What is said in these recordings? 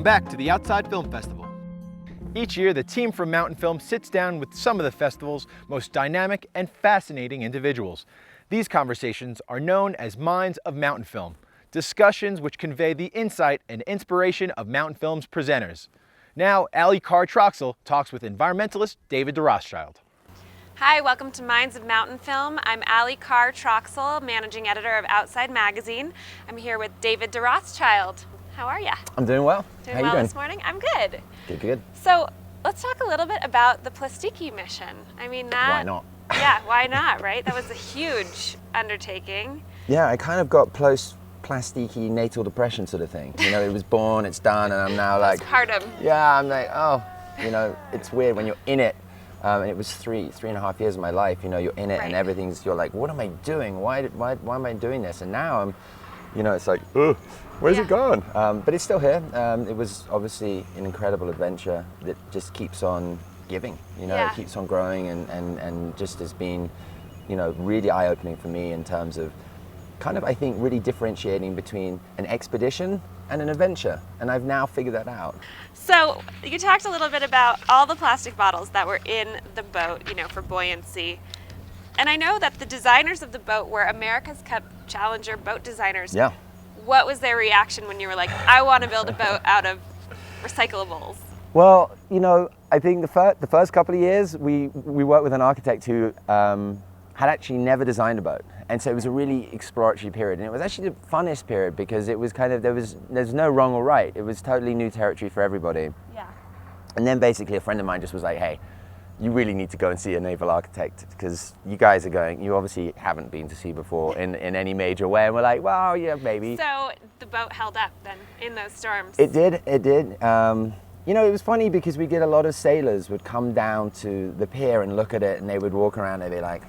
back to the Outside Film Festival. Each year, the team from Mountain Film sits down with some of the festival's most dynamic and fascinating individuals. These conversations are known as Minds of Mountain Film, discussions which convey the insight and inspiration of Mountain Film's presenters. Now, Ali Carr Troxell talks with environmentalist David de Rothschild. Hi, welcome to Minds of Mountain Film. I'm Ali Carr Troxell, managing editor of Outside Magazine. I'm here with David de Rothschild. How are you? I'm doing well. Doing How well you doing? this morning? I'm good. Good. So let's talk a little bit about the Plastiki mission. I mean, Why not? Yeah, why not, right? That was a huge undertaking. Yeah, I kind of got post-Plastiki natal depression sort of thing. You know, it was born, it's done, and I'm now like... Postpartum. Yeah, I'm like, oh, you know, it's weird when you're in it. And it was three and a half years of my life, you know, you're in it Right. and you're like, what am I doing? Why am I doing this? And now I'm, you know, it's like, ugh, where's it gone? But it's still here. It was obviously an incredible adventure that just keeps on giving, you know, Yeah. it keeps on growing and just has been, you know, really eye-opening for me in terms of kind of, I think, really differentiating between an expedition and an adventure. And I've now figured that out. So you talked a little bit about all the plastic bottles that were in the boat, you know, for buoyancy. And I know that the designers of the boat were America's Cup Challenger boat designers. Yeah. What was their reaction when you were like, I want to build a boat out of recyclables? Well, you know, I think the first couple of years we worked with an architect who had actually never designed a boat. And so it was a really exploratory period. And it was actually the funnest period because it was kind of, there's no wrong or right. It was totally new territory for everybody. Yeah. And then basically a friend of mine just was like, hey, you really need to go and see a naval architect because you guys are going, you obviously haven't been to sea before in any major way. And we're like, well, yeah, maybe. So the boat held up then in those storms. It did. You know, it was funny because we get a lot of sailors would come down to the pier and look at it and they would walk around and they'd be like,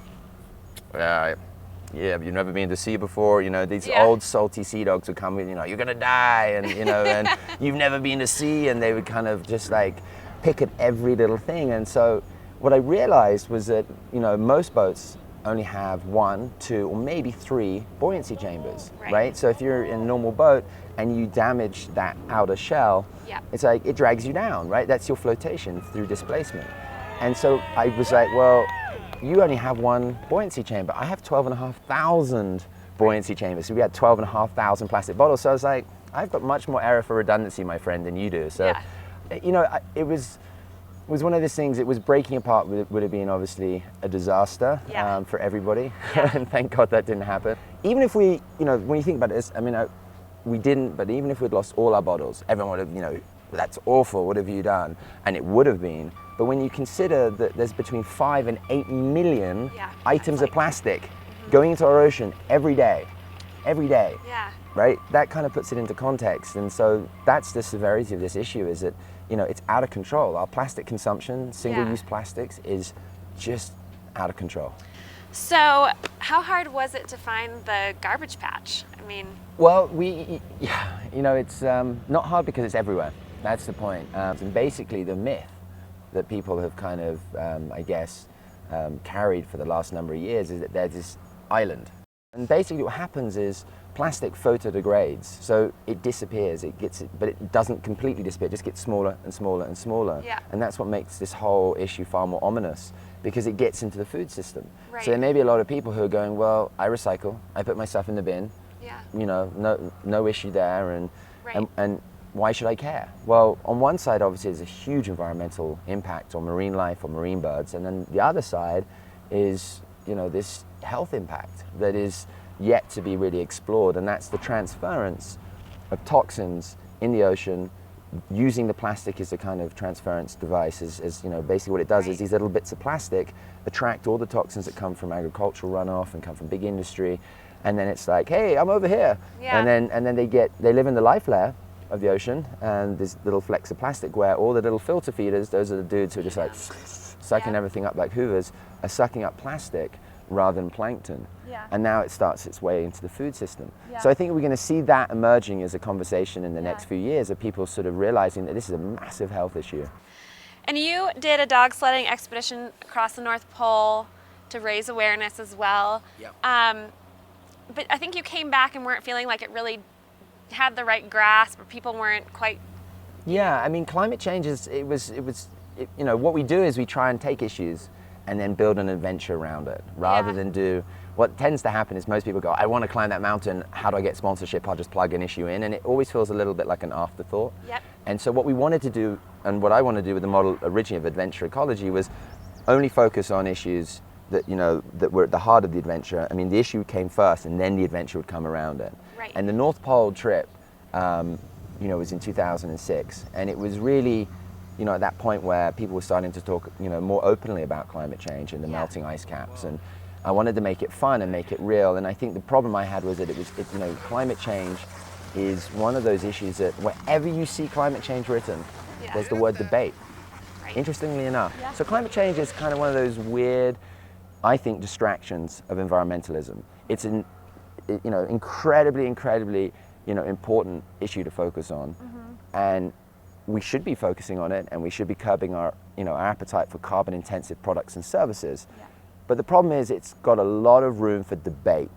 yeah, you've never been to sea before, you know, these old salty sea dogs would come with, you know, you're gonna die, and you know, and you've never been to sea, and they would kind of just like pick at every little thing. And so what I realized was that, you know, most boats only have 1, 2, or maybe 3 buoyancy chambers, right? So if you're in a normal boat and you damage that outer shell, it's like it drags you down, right? That's your flotation through displacement. And so I was like, well, you only have 1 buoyancy chamber. I have 12,500 buoyancy chambers. So we had 12,500 plastic bottles. So I was like, I've got much more area for redundancy, my friend, than you do. So, you know, it was one of those things. It was breaking apart. Would have been obviously a disaster for everybody. And thank God that didn't happen. Even if we, you know, when you think about this, I mean, we didn't, but even if we'd lost all our bottles, everyone would have, you know, that's awful, what have you done? And it would have been. But when you consider that there's between 5 and 8 million items of plastic going into our ocean every day, right? That kind of puts it into context. And so that's the severity of this issue, is that, you know, it's out of control. Our plastic consumption, single-use plastics, is just out of control. So how hard was it to find the garbage patch? I mean... Well, you know, it's not hard because it's everywhere. That's the point. And basically the myth that people have kind of, I guess, carried for the last number of years is that there's this island. And basically what happens is plastic photodegrades, so it disappears, but it doesn't completely disappear, it just gets smaller and smaller and smaller. Yeah. And that's what makes this whole issue far more ominous, because it gets into the food system. Right. So there may be a lot of people who are going, well, I recycle, I put my stuff in the bin, you know, no issue there, and why should I care? Well, on one side, obviously, there's a huge environmental impact on marine life, or marine birds, and then the other side is, you know, this health impact that is yet to be really explored, and that's the transference of toxins in the ocean, using the plastic as a kind of transference device. As you know, basically what it does is these little bits of plastic attract all the toxins that come from agricultural runoff and come from big industry, and then it's like, hey, I'm over here, and then they live in the life layer of the ocean, and there's little flecks of plastic where all the little filter feeders, those are the dudes who are just like sucking everything up like hoovers, are sucking up plastic rather than plankton. And now it starts its way into the food system. So I think we're going to see that emerging as a conversation in the next few years, of people sort of realizing that this is a massive health issue. And you did a dog sledding expedition across the North Pole to raise awareness as well. But I think you came back and weren't feeling like it really had the right grasp, or people weren't quite Yeah, I mean, climate change is, you know, what we do is we try and take issues and then build an adventure around it, rather than do, what tends to happen is most people go, I want to climb that mountain, how do I get sponsorship? I'll just plug an issue in, and it always feels a little bit like an afterthought. Yep. And so what we wanted to do, and what I want to do with the model originally of adventure ecology, was only focus on issues that, you know, that were at the heart of the adventure. I mean, the issue came first, and then the adventure would come around it. Right. And the North Pole trip, you know, was in 2006, and it was really, you know, at that point where people were starting to talk, you know, more openly about climate change and the melting ice caps, and I wanted to make it fun and make it real. And I think the problem I had was that you know, climate change is one of those issues that wherever you see climate change written, there's the word debate. Right. Interestingly enough, so climate change is kind of one of those weird, I think, distractions of environmentalism. It's an, you know, incredibly, you know, important issue to focus on, and we should be focusing on it, and we should be curbing our, you know, our appetite for carbon-intensive products and services. But the problem is it's got a lot of room for debate,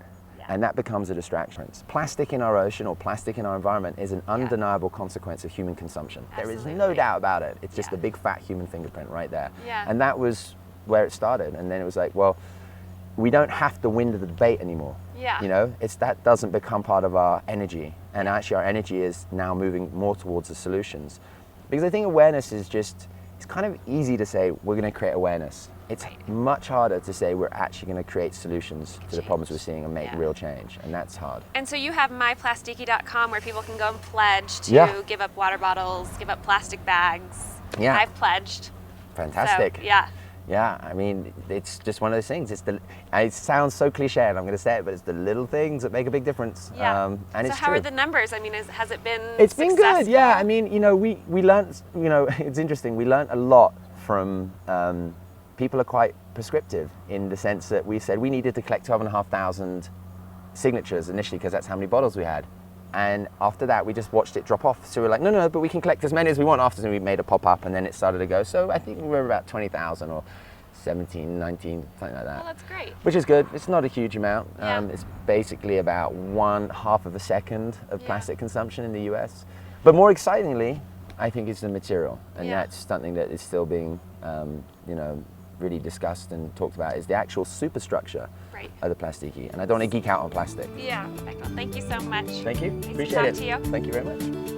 and that becomes a distraction. Plastic in our ocean or plastic in our environment is an undeniable consequence of human consumption. Absolutely. There is no doubt about it. It's just a big fat human fingerprint right there. Yeah. And that was where it started. And then it was like, well, we don't have to win the debate anymore. Yeah. You know, that doesn't become part of our energy. And actually our energy is now moving more towards the solutions. Because I think awareness is just, it's kind of easy to say we're going to create awareness. It's much harder to say we're actually going to create solutions to the problems we're seeing and make real change, and that's hard. And so you have myplastiki.com where people can go and pledge to give up water bottles, give up plastic bags. Yeah. I've pledged. Fantastic. So, yeah. Yeah, I mean, it's just one of those things. It sounds so cliche, and I'm going to say it, but it's the little things that make a big difference. Yeah. And so it's how true. are the numbers? I mean, has it been It's been successful? good, yeah. I mean, you know, we learned, you know, it's interesting. We learned a lot from, people are quite prescriptive in the sense that we said we needed to collect 12,500 signatures initially because that's how many bottles we had. And after that, we just watched it drop off. So we're like, no, but we can collect as many as we want after. So we made a pop-up, and then it started to go. So I think we were about 20,000 or 17, 19, something like that. Well, that's great. Which is good. It's not a huge amount. Yeah. It's basically about 1/2 of a second of plastic consumption in the US. But more excitingly, I think it's the material. And that's something that is still being, you know, really discussed and talked about, is the actual superstructure of the Plastiki. And I don't want to geek out on plastic. Yeah. Well, thank you so much. Thank you. Nice Appreciate to talk it. to you. Thank you very much.